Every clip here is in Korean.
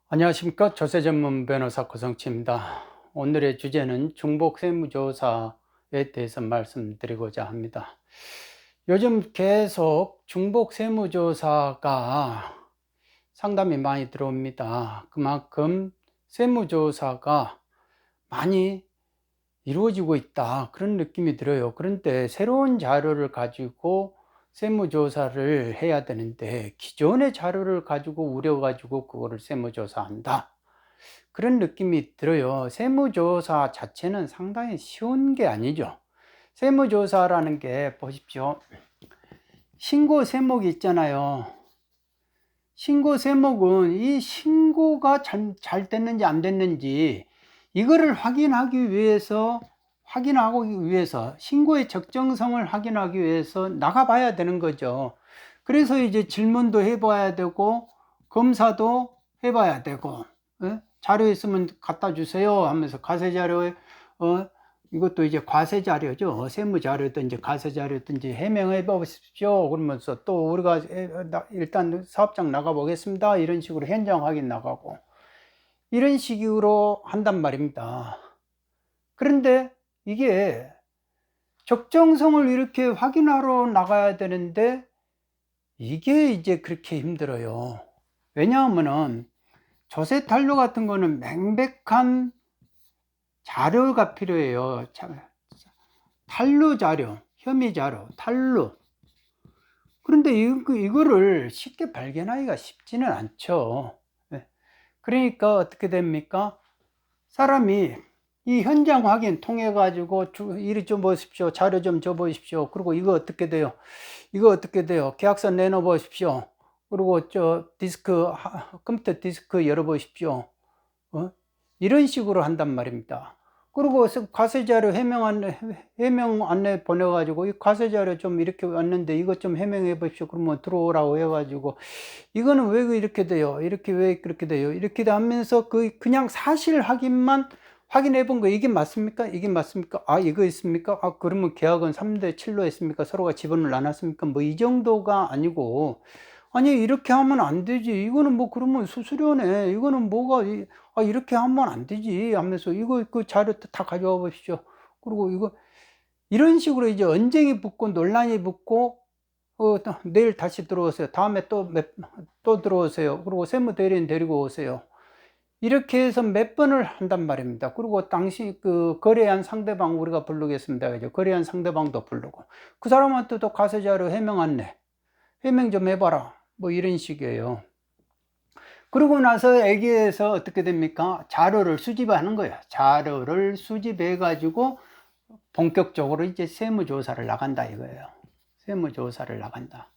안녕하십니까. 조세 전문 변호사 고성치입니다. 오늘의 주제는 중복 세무조사에 대해서 말씀드리고자 합니다. 요즘 계속 중복 세무조사가 상담이 많이 들어옵니다. 그만큼 세무조사가 많이 이루어지고 있다, 그런 느낌이 들어요. 그런데 새로운 자료를 가지고 세무조사를 해야 되는데 기존의 자료를 가지고 우려가지고 그거를 세무조사한다, 그런 느낌이 들어요. 세무조사 자체는 상당히 쉬운 게 아니죠. 세무조사라는 게 보십시오. 신고 세목이 있잖아요. 신고 세목은 이 신고가 잘 됐는지 안 됐는지 이거를 확인하기 위해서, 신고의 적정성을 확인하기 위해서 나가봐야 되는 거죠. 그래서 이제 질문도 해봐야 되고 검사도 해봐야 되고, 자료 있으면 갖다 주세요 하면서 가세자료에 이것도 이제 과세자료죠. 세무자료든지 가세자료든지 해명해 보십시오 그러면서 또 우리가 일단 사업장 나가 보겠습니다, 이런 식으로 현장 확인 나가고 이런 식으로 한단 말입니다. 그런데 이게 적정성을 이렇게 확인하러 나가야 되는데 이게 이제 그렇게 힘들어요. 왜냐하면은 조세 탄료 같은 거는 명백한 자료가 필요해요. 탄료 자료, 혐의 자료, 탄료. 그런데 이거를 쉽게 발견하기가 쉽지는 않죠. 그러니까 어떻게 됩니까? 사람이 이 현장 확인 통해 가지고 이리 좀 보십시오, 자료 좀 줘 보십시오, 그리고 이거 어떻게 돼요, 이거 어떻게 돼요, 계약서 내놓아 보십시오, 그리고 컴퓨터 디스크 열어 보십시오, 이런 식으로 한단 말입니다. 그리고 과세자료 해명 안내 보내가지고 이 과세자료 좀 이렇게 왔는데 이것 좀 해명해 보십시오 그러면 들어오라고 해가지고 이거는 왜 이렇게 돼요, 이렇게 왜 그렇게 돼요, 이렇게 하면서 그냥 사실 확인만 확인해 본 거, 이게 맞습니까, 이게 맞습니까, 아 이거 있습니까, 아 그러면 계약은 3대 7로 했습니까, 서로가 지분을 나눴습니까, 뭐 이 정도가 아니고, 아니 이렇게 하면 안 되지, 이거는 뭐 그러면 수수료네, 이거는 뭐가 이렇게 하면 안 되지 하면서 이거 그 자료 다 가져와 보십시오. 그리고 이거 이런 식으로 이제 언쟁이 붙고 논란이 붙고 내일 다시 들어오세요, 다음에 또 들어오세요, 그리고 세무대리인 데리고 오세요, 이렇게 해서 몇 번을 한단 말입니다. 그리고 당시 거래한 상대방 우리가 부르겠습니다. 그죠? 거래한 상대방도 부르고 그 사람한테도 가세자료 해명 안내, 해명 좀 해봐라, 뭐 이런 식이에요. 그러고 나서 애기에서 어떻게 됩니까? 자료를 수집하는 거예요. 자료를 수집해 가지고 본격적으로 이제 세무조사를 나간다 이거예요. 세무조사를 나간다.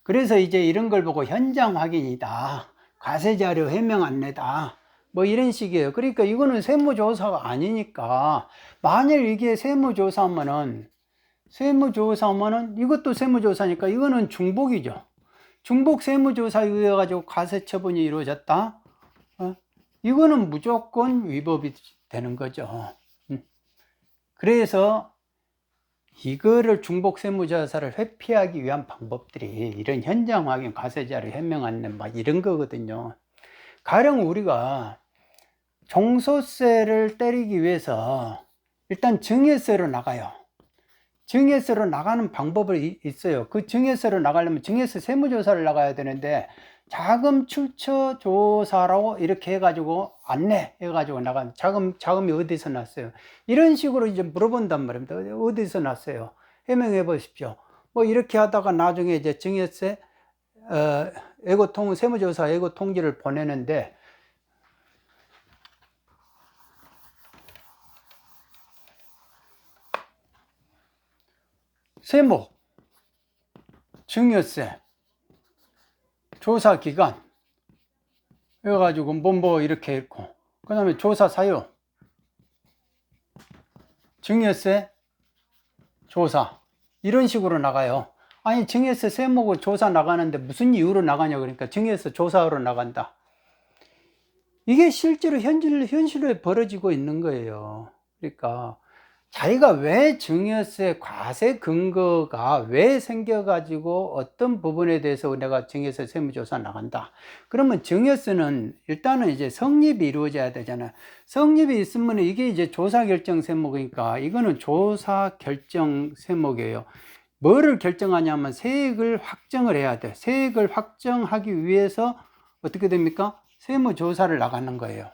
그래서 이제 이런 걸 보고 현장 확인이다, 과세자료 해명 안내다, 뭐 이런 식이에요. 그러니까 이거는 세무조사가 아니니까, 만일 이게 세무조사면은 이것도 세무조사니까 이거는 중복이죠. 중복 세무조사에 의해 가지고 과세처분이 이루어졌다, 이거는 무조건 위법이 되는 거죠. 그래서 이거를 중복 세무조사를 회피하기 위한 방법들이 이런 현장 확인, 과세자료 해명 안내 막 이런 거거든요. 가령 우리가 종소세를 때리기 위해서 일단 증여세로 나가요. 증여세로 나가는 방법이 있어요. 그 증여세로 나가려면 증여세 세무조사를 나가야 되는데 자금 출처 조사라고 이렇게 해가지고 안내 해가지고 나간 자금이 어디서 났어요, 이런 식으로 이제 물어본단 말입니다. 어디서 났어요, 해명해 보십시오. 뭐 이렇게 하다가 나중에 이제 증여세 세무조사 예고 통지를 보내는데 세목, 증여세, 조사 기간 해가지고 뭐 이렇게 있고, 그 다음에 조사 사유, 증여세, 조사, 이런 식으로 나가요. 아니 증여세 세목을 조사 나가는데 무슨 이유로 나가냐, 그러니까 증여세 조사하러 나간다. 이게 실제로 현실로 벌어지고 있는 거예요. 그러니까 자기가 왜 증여세 과세 근거가 왜 생겨가지고 어떤 부분에 대해서 내가 증여세 세무조사 나간다. 그러면 증여세는 일단은 이제 성립이 이루어져야 되잖아요. 성립이 있으면 이게 이제 조사 결정 세목이니까 이거는 조사 결정 세목이에요. 뭐를 결정하냐면 세액을 확정을 해야 돼. 세액을 확정하기 위해서 어떻게 됩니까? 세무조사를 나가는 거예요.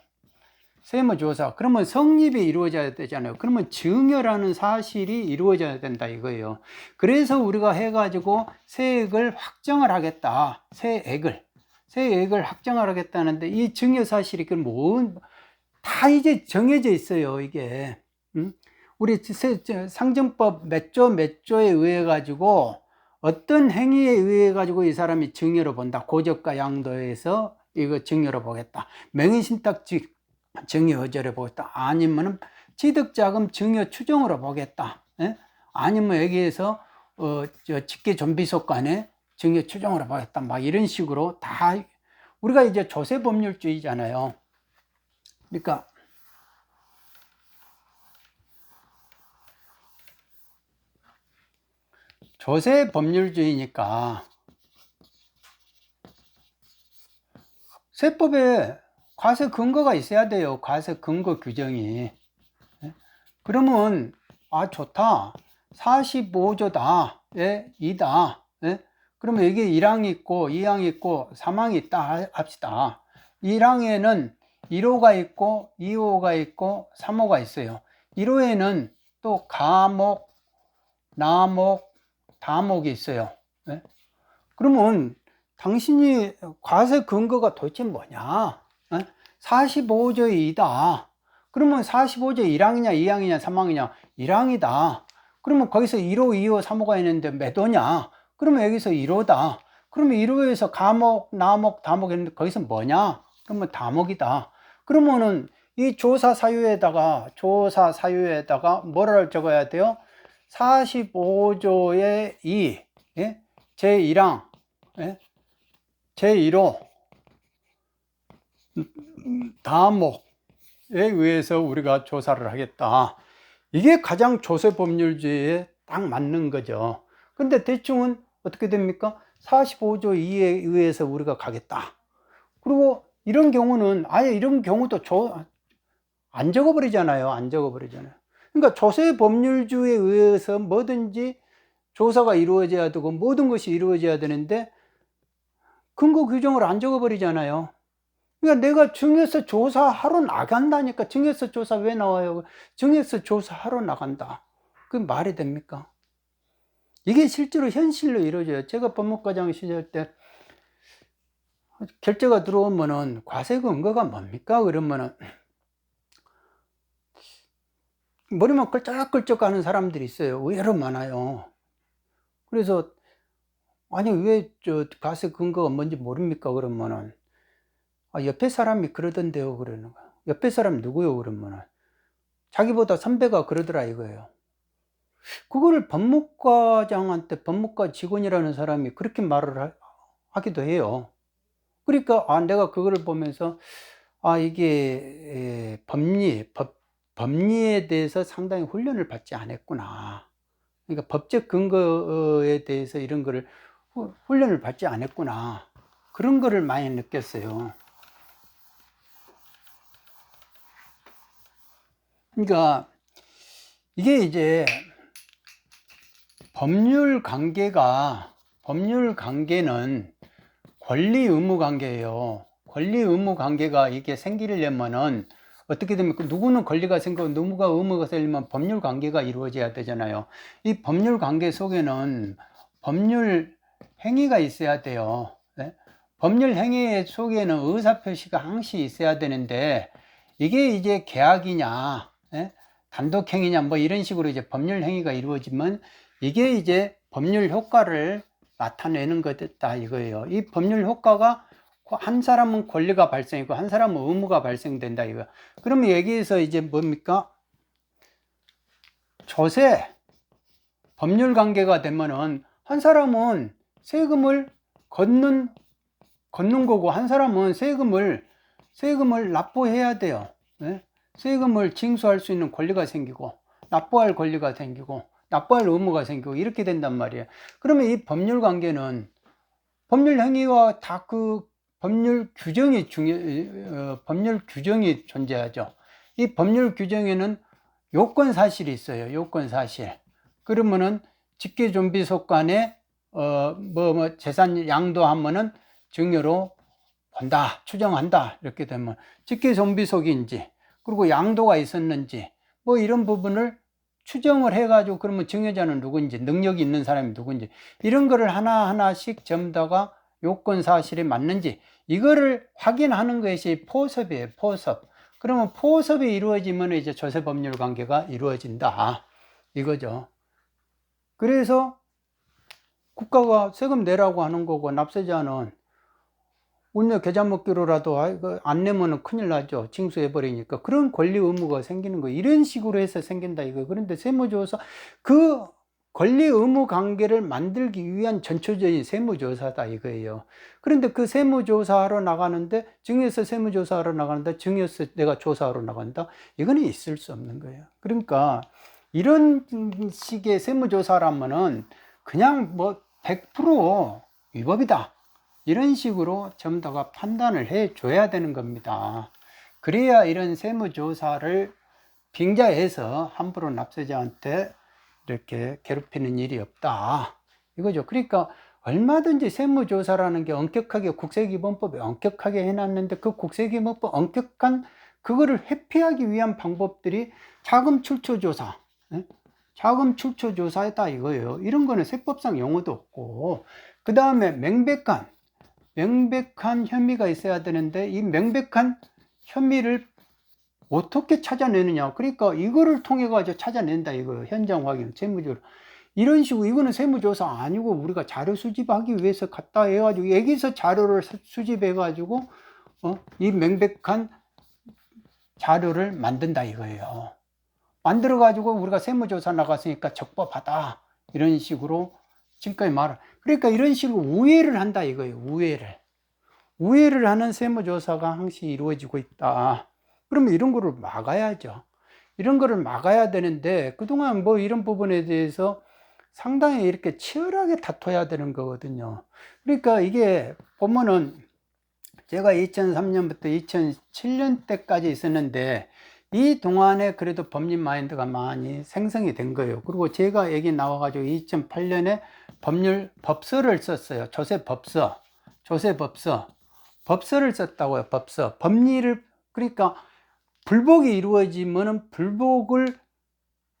세무조사. 그러면 성립이 이루어져야 되잖아요. 그러면 증여라는 사실이 이루어져야 된다 이거예요. 그래서 우리가 해가지고 세액을 확정을 하겠다. 세액을 확정을 하겠다는데 이 증여 사실이 다 이제 정해져 있어요. 이게. 우리 상정법 몇 조에 의해 가지고 어떤 행위에 의해 가지고 이 사람이 증여로 본다. 고적과 양도에서 이거 증여로 보겠다. 명의신탁직 증여 의제를 보겠다. 아니면은 취득자금 증여 추정으로 보겠다. 예? 아니면 여기에서 직계존비속간에 증여 추정으로 보겠다. 막 이런 식으로 다 우리가 이제 조세법률주의잖아요. 그러니까 조세법률주의니까 세법에 과세 근거가 있어야 돼요. 과세 근거 규정이. 그러면 좋다. 45조다. 예, 2다. 예? 그러면 여기 1항이 있고 2항이 있고 3항이 있다 합시다. 1항에는 1호가 있고 2호가 있고 3호가 있어요. 1호에는 또 가목, 나목, 다목이 있어요. 예? 그러면 당신이 과세 근거가 도대체 뭐냐? 45조의 2다. 그러면 45조 1항이냐 2항이냐 3항이냐 1항이다. 그러면 거기서 1호, 2호, 3호가 있는데 몇 호냐? 그러면 여기서 1호다. 그러면 1호에서 가목, 나목, 다목 있는데 거기서 뭐냐? 그러면 다목이다. 그러면은 이 조사 사유에다가 뭐를 적어야 돼요? 45조의 2, 예? 제1항, 예? 제1호, 다목에 의해서 우리가 조사를 하겠다. 이게 가장 조세법률주의에 딱 맞는 거죠. 근데 대충은 어떻게 됩니까? 45조 2에 의해서 우리가 가겠다. 그리고 이런 경우는 아예 이런 경우도 안 적어버리잖아요. 안 적어버리잖아요. 그러니까 조세법률주의에 의해서 뭐든지 조사가 이루어져야 되고 모든 것이 이루어져야 되는데 근거 규정을 안 적어버리잖아요. 그러니까 내가 증여세 조사하러 나간다니까. 증여세 조사 왜 나와요? 증여세 조사하러 나간다. 그게 말이 됩니까? 이게 실제로 현실로 이루어져요. 제가 법무과장 시절 때 결제가 들어오면은 과세 근거가 뭡니까? 그러면은 머리만 끌적끌적 하는 사람들이 있어요. 의외로 많아요. 그래서 아니 왜 과세 근거가 뭔지 모릅니까? 그러면은 옆에 사람이 그러던데요. 그러는 거야. 옆에 사람 누구요? 그러면은 자기보다 선배가 그러더라 이거예요. 그거를 법무과장한테 법무과 직원이라는 사람이 그렇게 말을 하기도 해요. 그러니까 내가 그거를 보면서 이게 법리에 대해서 상당히 훈련을 받지 않았구나. 그러니까 법적 근거에 대해서 이런 거를 훈련을 받지 않았구나. 그런 거를 많이 느꼈어요. 그러니까 이게 이제 법률 관계는 권리 의무 관계예요. 권리 의무 관계가 이게 생기려면은 어떻게 됩니까? 누구는 권리가 생기고 누구가 의무가 생기면 법률 관계가 이루어져야 되잖아요. 이 법률 관계 속에는 법률 행위가 있어야 돼요. 네? 법률 행위 속에는 의사표시가 항시 있어야 되는데 이게 이제 계약이냐, 네? 단독행위냐 뭐 이런 식으로 이제 법률 행위가 이루어지면 이게 이제 법률 효과를 나타내는 거다 이거예요. 이 법률 효과가 한 사람은 권리가 발생이고 한 사람은 의무가 발생된다 이거. 그러면 여기에서 이제 뭡니까? 조세 법률 관계가 되면은 한 사람은 세금을 걷는 거고 한 사람은 세금을 납부해야 돼요. 네? 세금을 징수할 수 있는 권리가 생기고 납부할 권리가 생기고 납부할 의무가 생기고 이렇게 된단 말이에요. 그러면 이 법률 관계는 법률 행위와 다 그 법률 규정이 법률 규정이 존재하죠. 이 법률 규정에는 요건 사실이 있어요. 요건 사실. 그러면은 직계존비속간에 재산 양도하면은 증여로 본다, 추정한다. 이렇게 되면 직계존비속인지 그리고 양도가 있었는지 뭐 이런 부분을 추정을 해가지고 그러면 증여자는 누구인지 능력이 있는 사람이 누구인지 이런 거를 하나하나씩 전다가 요건 사실이 맞는지 이거를 확인하는 것이 포섭이에요. 포섭. 그러면 포섭이 이루어지면 이제 조세법률 관계가 이루어진다 이거죠. 그래서 국가가 세금 내라고 하는 거고 납세자는 운여 계좌 먹기로라도 안 내면은 큰일 나죠. 징수해버리니까. 그런 권리 의무가 생기는 거. 이런 식으로 해서 생긴다 이거. 그런데 세무조사 그 권리 의무 관계를 만들기 위한 전초적인 세무조사다 이거예요. 그런데 그 세무조사하러 나가는데 증여세 세무조사하러 나가는데 증여세 내가 조사하러 나간다. 이거는 있을 수 없는 거예요. 그러니까 이런 식의 세무조사라면은 그냥 뭐 100% 위법이다. 이런 식으로 전문가가 판단을 해 줘야 되는 겁니다. 그래야 이런 세무조사를 빙자해서 함부로 납세자한테 이렇게 괴롭히는 일이 없다 이거죠. 그러니까 얼마든지 세무조사라는 게 엄격하게 국세기본법에 엄격하게 해놨는데 그 국세기본법 엄격한 그거를 회피하기 위한 방법들이 자금 출처조사, 자금 출처조사다 이거예요. 이런 거는 세법상 용어도 없고 그 다음에 명백한 혐의가 있어야 되는데 이 명백한 혐의를 어떻게 찾아내느냐. 그러니까 이거를 통해 가지고 찾아낸다 이거예요. 현장 확인, 세무조사. 이런 식으로 이거는 세무조사 아니고 우리가 자료 수집하기 위해서 갖다 해가지고 여기서 자료를 수집해가지고 이 명백한 자료를 만든다 이거예요. 만들어가지고 우리가 세무조사 나갔으니까 적법하다 이런 식으로 지금까지 말을. 그러니까 이런 식으로 우회를 한다 이거예요. 우회를 하는 세무조사가 항시 이루어지고 있다. 그러면 이런 거를 막아야죠. 이런 거를 막아야 되는데 그동안 뭐 이런 부분에 대해서 상당히 이렇게 치열하게 다퉈야 되는 거거든요. 그러니까 이게 보면은 제가 2003년부터 2007년 때까지 있었는데 이 동안에 그래도 법률 마인드가 많이 생성이 된 거예요. 그리고 제가 여기 나와가지고 2008년에 법서를 썼어요. 조세법서를 썼다고요. 법리를. 그러니까 불복이 이루어지면은 불복을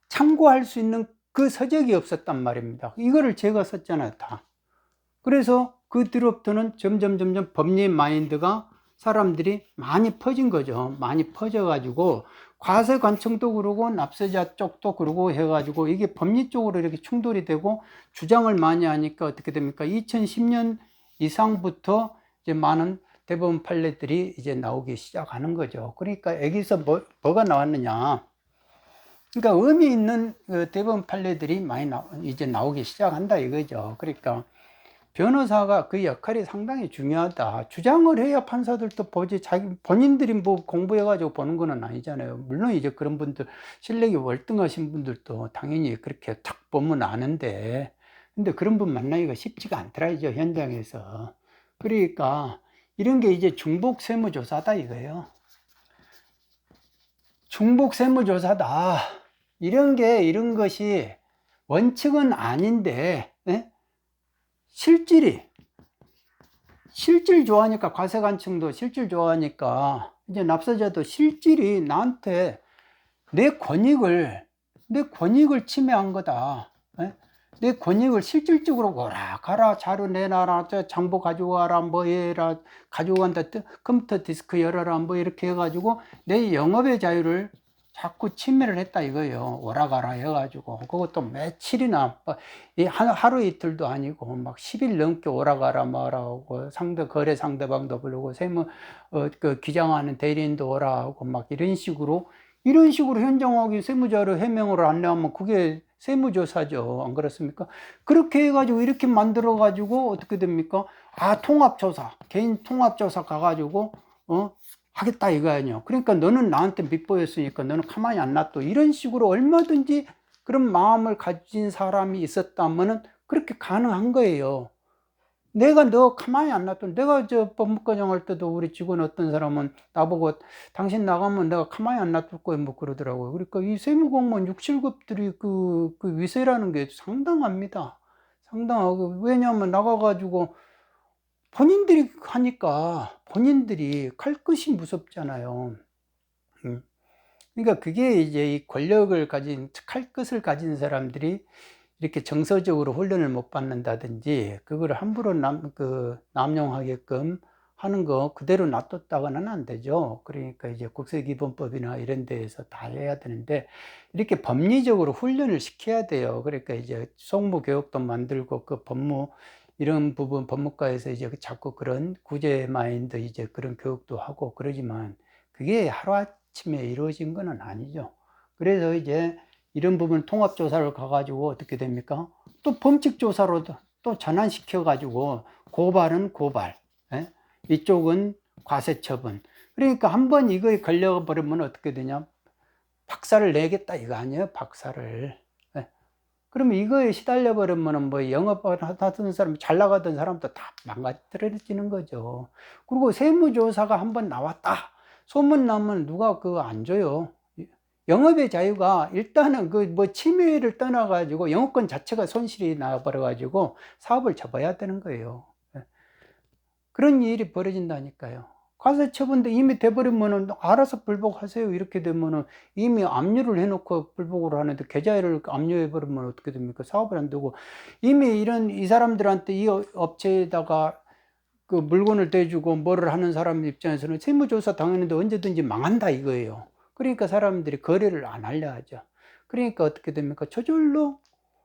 참고할 수 있는 그 서적이 없었단 말입니다. 이거를 제가 썼잖아요, 다. 그래서 그 뒤로부터는 점점 법리 마인드가 사람들이 많이 퍼진 거죠. 많이 퍼져가지고 과세관청도 그러고 납세자 쪽도 그러고 해가지고 이게 법리 쪽으로 이렇게 충돌이 되고 주장을 많이 하니까 어떻게 됩니까? 2010년 이상부터 이제 많은 대법원 판례들이 이제 나오기 시작하는 거죠. 그러니까 여기서 뭐가 나왔느냐? 그러니까 의미 있는 대법원 판례들이 많이 이제 나오기 시작한다 이거죠. 그러니까 변호사가 그 역할이 상당히 중요하다. 주장을 해야 판사들도 보지, 본인들이 뭐 공부해가지고 보는 건 아니잖아요. 물론 이제 그런 분들, 실력이 월등하신 분들도 당연히 그렇게 탁 보면 아는데, 근데 그런 분 만나기가 쉽지가 않더라죠, 현장에서. 그러니까 이런 게 이제 중복 세무조사다 이거예요. 중복 세무조사다. 이런 것이 원칙은 아닌데, 실질 좋아하니까 과세관청도 실질 좋아하니까 이제 납세자도 실질이 나한테 내 권익을 침해한 거다. 내 권익을 실질적으로 오라 가라 자료 내놔라 정보 가지고 와라 뭐 해라 가지고 간다 컴퓨터 디스크 열어라 뭐 이렇게 해가지고 내 영업의 자유를 자꾸 침해를 했다 이거예요. 오라가라 해가지고 그것도 며칠이나 하루 이틀도 아니고 막 10일 넘게 오라가라 뭐라고 거래 상대방도 부르고 세무 그 기장하는 대리인도 오라고 막 이런 식으로 현장하기 세무자료 해명을 안 내면 그게 세무조사죠. 안 그렇습니까? 그렇게 해가지고 이렇게 만들어가지고 어떻게 됩니까? 통합조사, 개인 통합조사 가가지고 하겠다 이거 아니요. 그러니까 너는 나한테 밉보였으니까 너는 가만히 안 놔둬. 이런 식으로 얼마든지 그런 마음을 가진 사람이 있었다면은 그렇게 가능한 거예요. 내가 너 가만히 안 놔둬. 내가 저 법무과장 할 때도 우리 직원 어떤 사람은 나보고 당신 나가면 내가 가만히 안 놔둘 거야 뭐 그러더라고요. 그러니까 이 세무공무원 6, 7급들이 그 위세라는 게 상당합니다. 상당하고, 왜냐하면 나가가지고 본인들이 하니까 본인들이 칼끝이 무섭잖아요. 음. 그러니까 그게 이제 이 권력을 가진, 칼끝을 가진 사람들이 이렇게 정서적으로 훈련을 못 받는다든지 그걸 함부로 남용하게끔 하는 거 그대로 놔뒀다가는 안 되죠. 그러니까 이제 국세기본법이나 이런 데에서 다 해야 되는데 이렇게 법리적으로 훈련을 시켜야 돼요. 그러니까 이제 송무교육도 만들고 그 법무 이런 부분 법무과에서 이제 자꾸 그런 구제 마인드 이제 그런 교육도 하고 그러지만 그게 하루아침에 이루어진 건 아니죠. 그래서 이제 이런 부분 통합조사를 가가지고 어떻게 됩니까? 또 범칙조사로 또 전환시켜가지고 고발은 고발, 예? 이쪽은 과세처분. 그러니까 한번 이거에 걸려버리면 어떻게 되냐? 박사를 내겠다 이거 아니에요? 박사를. 예? 그러면 이거에 시달려버리면 뭐 영업하던 사람, 잘 나가던 사람도 다 망가뜨려지는 거죠. 그리고 세무조사가 한번 나왔다. 소문 나면 누가 그거 안 줘요. 영업의 자유가 일단은 그 뭐 침해를 떠나가지고 영업권 자체가 손실이 나버려가지고 사업을 접어야 되는 거예요. 그런 일이 벌어진다니까요. 과세처분도 이미 돼버리면은 알아서 불복하세요. 이렇게 되면은 이미 압류를 해놓고 불복을 하는데 계좌를 압류해버리면 어떻게 됩니까? 사업을 안 되고 이미 이 사람들한테 이 업체에다가 그 물건을 대주고 뭐를 하는 사람 입장에서는 세무조사 당했는데 언제든지 망한다 이거예요. 그러니까 사람들이 거래를 안 하려 하죠. 그러니까 어떻게 됩니까? 저절로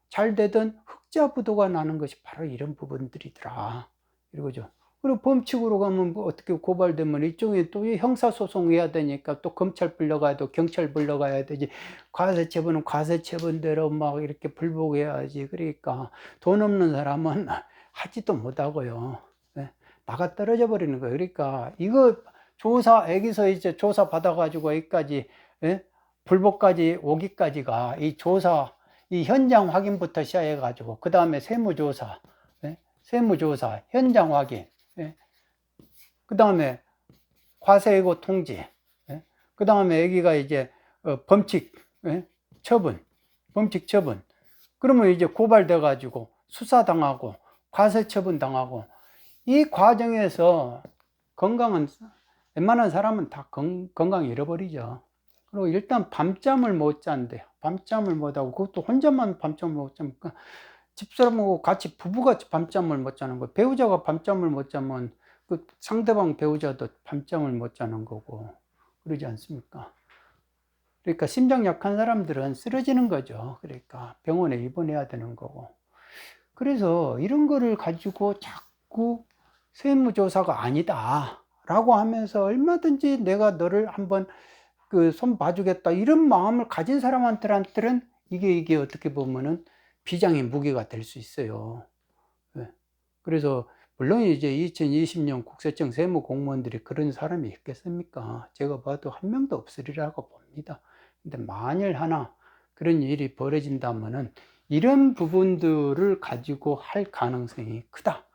잘 되던 흑자 부도가 나는 것이 바로 이런 부분들이더라. 이거죠. 그리고 범칙으로 가면 뭐 어떻게 고발되면 이쪽에 또 형사소송 해야 되니까 또 검찰 불러가야 돼, 경찰 불러가야 되지. 과세처분은 과세처분대로 막 이렇게 불복해야지. 그러니까 돈 없는 사람은 하지도 못하고요. 나가 떨어져 버리는 거예요. 그러니까 이거 여기서 이제 조사 받아가지고 여기까지, 불복까지 오기까지가 이 조사, 이 현장 확인부터 시작해가지고 그 다음에 세무조사, 세무조사, 현장 확인, 그 다음에 과세예고 통지, 그 다음에 여기가 이제 범칙 처분, 범칙 처분. 그러면 이제 고발돼 가지고 수사당하고 과세처분 당하고 이 과정에서 건강은 웬만한 사람은 다 건강 잃어버리죠. 그리고 일단 밤잠을 못 잔대요. 밤잠을 못 하고 그것도 혼자만 밤잠을 못 자니까 집사람하고 같이 부부같이 밤잠을 못 자는 거예요. 배우자가 밤잠을 못 자면 그 상대방 배우자도 밤잠을 못 자는 거고 그러지 않습니까? 그러니까 심장 약한 사람들은 쓰러지는 거죠. 그러니까 병원에 입원해야 되는 거고. 그래서 이런 거를 가지고 자꾸 세무조사가 아니다 라고 하면서 얼마든지 내가 너를 한번 그 손 봐주겠다 이런 마음을 가진 사람한테는 이게 어떻게 보면은 비장의 무기가 될 수 있어요. 그래서 물론 이제 2020년 국세청 세무 공무원들이 그런 사람이 있겠습니까? 제가 봐도 한 명도 없으리라고 봅니다. 근데 만일 하나 그런 일이 벌어진다면은 이런 부분들을 가지고 할 가능성이 크다.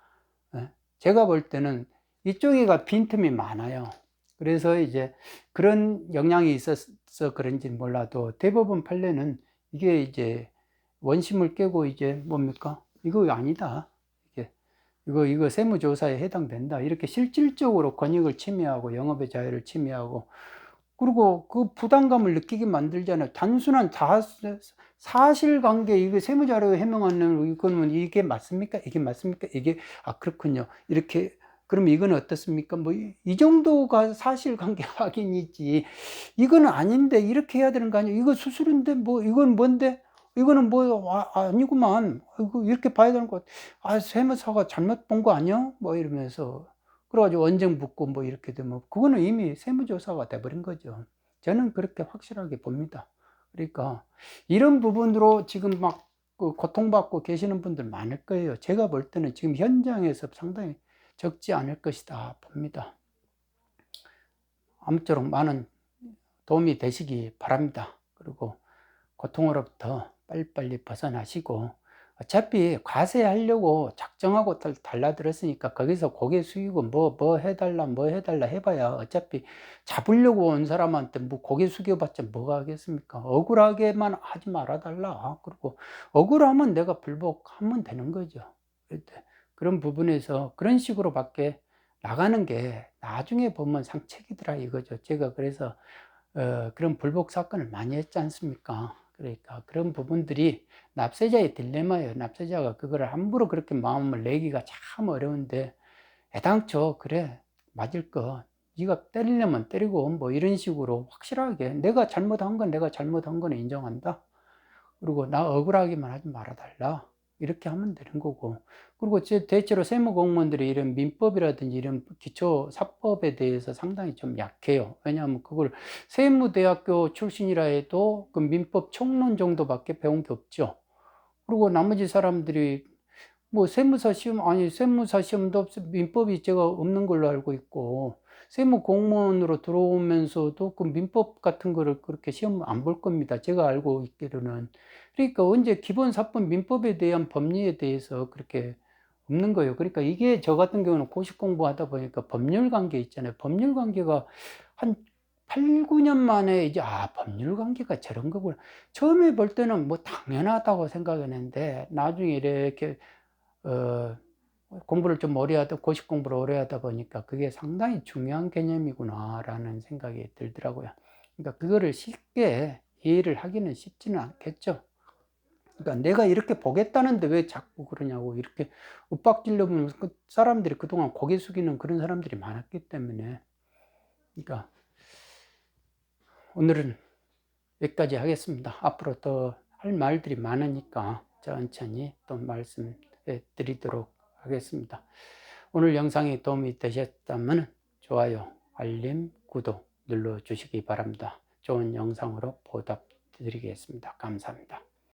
제가 볼 때는 이쪽에가 빈틈이 많아요. 그래서 이제 그런 영향이 있어서 그런지 몰라도 대법원 판례는 이게 이제 원심을 깨고 이제 뭡니까? 이거 아니다. 이거 세무조사에 해당된다. 이렇게 실질적으로 권익을 침해하고 영업의 자유를 침해하고 그리고 그 부담감을 느끼게 만들잖아요. 단순한 사실관계, 이게 세무자료 해명하는 이거는 이게 맞습니까? 이게 맞습니까? 이게 그렇군요. 이렇게 그럼 이건 어떻습니까? 뭐 이 정도가 사실관계 확인이지. 이거는 아닌데 이렇게 해야 되는 거 아니에요? 이거 수수료인데 뭐 이건 뭔데? 이거는 뭐 아니구만. 이거 이렇게 봐야 되는 거. 세무사가 잘못 본 거 아니야? 뭐 이러면서 그래가지고 원정 붙고 뭐 이렇게 되면 그거는 이미 세무조사가 돼버린 거죠. 저는 그렇게 확실하게 봅니다. 그러니까 이런 부분으로 지금 막 고통받고 계시는 분들 많을 거예요. 제가 볼 때는 지금 현장에서 상당히 적지 않을 것이다 봅니다. 아무쪼록 많은 도움이 되시기 바랍니다. 그리고 고통으로부터 빨리빨리 벗어나시고, 어차피 과세하려고 작정하고 달라들었으니까 거기서 고개 숙이고 뭐 해달라 해봐야 어차피 잡으려고 온 사람한테 뭐 고개 숙여봤자 뭐가 하겠습니까? 억울하게만 하지 말아달라. 그리고 억울하면 내가 불복하면 되는 거죠. 그런 부분에서 그런 식으로 밖에 나가는 게 나중에 보면 상책이더라 이거죠. 제가 그래서 그런 불복 사건을 많이 했지 않습니까? 그러니까 그런 부분들이 납세자의 딜레마예요. 납세자가 그거를 함부로 그렇게 마음을 내기가 참 어려운데, 애당초 그래 맞을 거 네가 때리려면 때리고 뭐 이런 식으로 확실하게 내가 잘못한 건 내가 잘못한 거는 인정한다. 그리고 나 억울하기만 하지 말아달라. 이렇게 하면 되는 거고. 그리고 대체로 세무공무원들이 이런 민법이라든지 이런 기초 사법에 대해서 상당히 좀 약해요. 왜냐하면 그걸 세무대학교 출신이라 해도 그 민법 총론 정도밖에 배운 게 없죠. 그리고 나머지 사람들이 뭐 세무사 시험, 아니 세무사 시험도 민법이 제가 없는 걸로 알고 있고, 세무 공무원으로 들어오면서도 그 민법 같은 거를 그렇게 시험 안 볼 겁니다. 제가 알고 있기로는. 그러니까 언제 기본사법 민법에 대한 법리에 대해서 그렇게 없는 거예요. 그러니까 이게 저 같은 경우는 고시 공부하다 보니까 법률 관계 있잖아요. 법률 관계가 한 8, 9년 만에 이제 법률 관계가 저런 거구나. 처음에 볼 때는 뭐 당연하다고 생각했는데 나중에 이렇게 공부를 좀 오래 하다, 고시 공부를 오래 하다 보니까 그게 상당히 중요한 개념이구나라는 생각이 들더라고요. 그러니까 그거를 쉽게 이해를 하기는 쉽지는 않겠죠. 그러니까 내가 이렇게 보겠다는데 왜 자꾸 그러냐고 이렇게 윽박질러 보면 그 사람들이 그동안 고개 숙이는 그런 사람들이 많았기 때문에. 그러니까 오늘은 여기까지 하겠습니다. 앞으로 더 할 말들이 많으니까 천천히 또 말씀해 드리도록 하겠습니다. 오늘 영상이 도움이 되셨다면 좋아요, 알림, 구독 눌러주시기 바랍니다. 좋은 영상으로 보답드리겠습니다. 감사합니다.